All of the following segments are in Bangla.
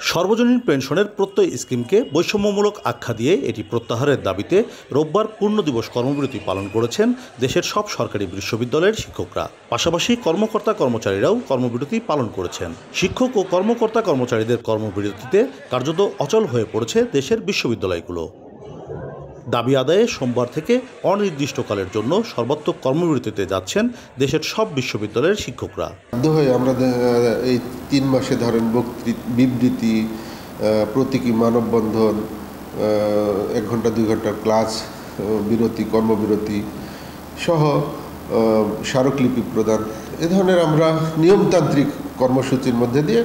সর্বজনীন পেনশনের প্রত্যয় স্কিমকে বৈষম্যমূলক আখ্যা দিয়ে এটি প্রত্যাহারের দাবিতে রোববার পূর্ণ দিবস কর্মবিরতি পালন করেছেন দেশের সব সরকারি বিশ্ববিদ্যালয়ের শিক্ষকরা। পাশাপাশি কর্মকর্তা কর্মচারীরাও কর্মবিরতি পালন করেছেন। শিক্ষক ও কর্মকর্তা কর্মচারীদের কর্মবিরতিতে কার্যত অচল হয়ে পড়েছে দেশের বিশ্ববিদ্যালয়গুলো। দাবি আদায়ে সোমবার থেকে অনির্দিষ্টকালের জন্য সর্বাত্মক কর্মবিরতিতে যাচ্ছেন দেশের সব বিশ্ববিদ্যালয়ের শিক্ষকরা। আমরা এই 3 মাসে ধরেন বিবৃতি, প্রতীকী মানববন্ধন, 1 ঘন্টা 2 ঘন্টার ক্লাস বিরতি, কর্মবিরতি সহ স্মারকলিপি প্রদান, এ ধরনের আমরা নিয়মতান্ত্রিক কর্মসূচির মধ্যে দিয়ে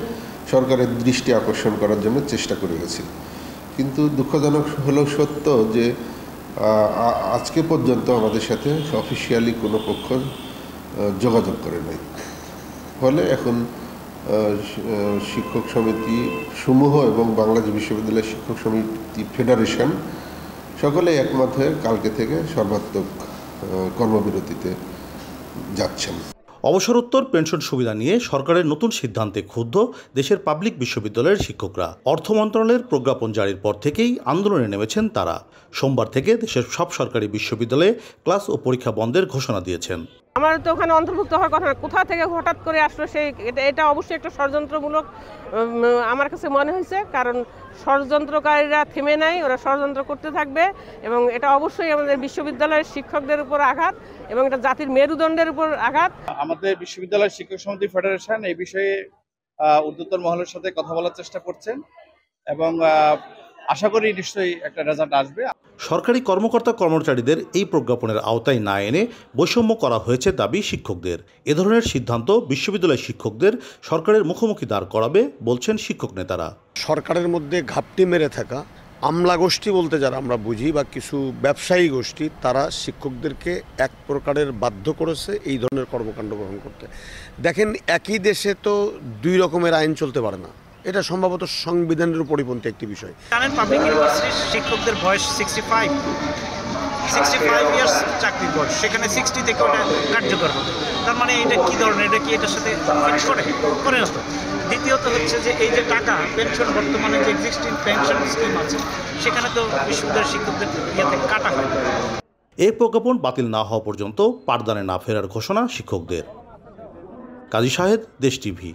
সরকারের দৃষ্টি আকর্ষণ করার জন্য চেষ্টা করে গেছি। কিন্তু দুঃখজনক হলেও সত্য যে আজকে পর্যন্ত আমাদের সাথে অফিসিয়ালি কোনো পক্ষ যোগাযোগ করে নাই। ফলে এখন শিক্ষক সমিতি সমূহ এবং বাংলাদেশ বিশ্ববিদ্যালয় শিক্ষক সমিতি ফেডারেশন সকলে একমত হয়ে কালকে থেকে সর্বাত্মক কর্মবিরতিতে যাচ্ছেন। অবসরোত্তর পেনশন সুবিধা নিয়ে সরকারের নতুন সিদ্ধান্তে ক্ষুব্ধ দেশের পাবলিক বিশ্ববিদ্যালয়ের শিক্ষকরা। অর্থ মন্ত্রণালয়ের প্রজ্ঞাপন জারির পর থেকেই আন্দোলনে নেমেছেন তারা। সোমবার থেকে দেশের সব সরকারি বিশ্ববিদ্যালয়ে ক্লাস ও পরীক্ষা বন্ধের ঘোষণা দিয়েছেন। আমার তো ওখানে অন্তর্ভুক্ত হওয়ার কথা না, কোথা থেকে হঠাৎ করে আসলো এটা অবশ্যই একটা ষড়যন্ত্রমূলক আমার কাছে মনে হয়েছে। কারণ ষড়যন্ত্রকারীরা থেমে নাই, ওরা ষড়যন্ত্র করতে থাকবে এবং এটা অবশ্যই আমাদের বিশ্ববিদ্যালয়ের শিক্ষকদের উপর আঘাত এবং এটা জাতির মেরুদণ্ডের উপর আঘাত। আমাদের বিশ্ববিদ্যালয় শিক্ষক সমিতি ফেডারেশন এই বিষয়ে ঊর্ধ্বতন মহলের সাথে কথা বলার চেষ্টা করছেন এবং আশা করি নিশ্চয়ই একটা রেজাল্ট আসবে। সরকারি কর্মকর্তা কর্মচারীদের এই প্রজ্ঞাপনের আওতায় না এনে বৈষম্য করা হয়েছে দাবি শিক্ষকদের। এ ধরনের সিদ্ধান্ত বিশ্ববিদ্যালয় শিক্ষকদের সরকারের মুখোমুখি দাঁড় করাবে বলছেন শিক্ষক নেতারা। সরকারের মধ্যে ঘাপটি মেরে থাকা আমলা গোষ্ঠী বলতে যারা আমরা বুঝি বা কিছু ব্যবসায়ী গোষ্ঠী, তারা শিক্ষকদেরকে এক প্রকারের বাধ্য করেছে এই ধরনের কর্মকাণ্ড গ্রহণ করতে। দেখেন, একই দেশে তো 2 রকমের আইন চলতে পারে না। এটা সম্ভবত সংবিধানের পরিপন্থী একটি বিষয়। জানেন, পাবলিক ইউনিভার্সিটির শিক্ষকদের বয়স 65 ইয়ার্স চাকরির বয়স, সেখানে 60 থেকে ওটা কার্যকর হবে। তার মানে এটা কি ধরনের, এটা কি এটার সাথে করে না তো। দ্বিতীয়ত হচ্ছে যে এই যে টাকা পেনশন, বর্তমানে যে এক্সিস্টিং পেনশন স্কিম আছে সেখানে তো বিশ্ববিদ্যালয়ের শিক্ষকদের ইয়েতে কাটা হয়। এই প্রজ্ঞাপন বাতিল না হওয়া পর্যন্ত পাঠদানে না ফেরার ঘোষণা শিক্ষকদের। কাজী শাহেদ, দেশ টিভি।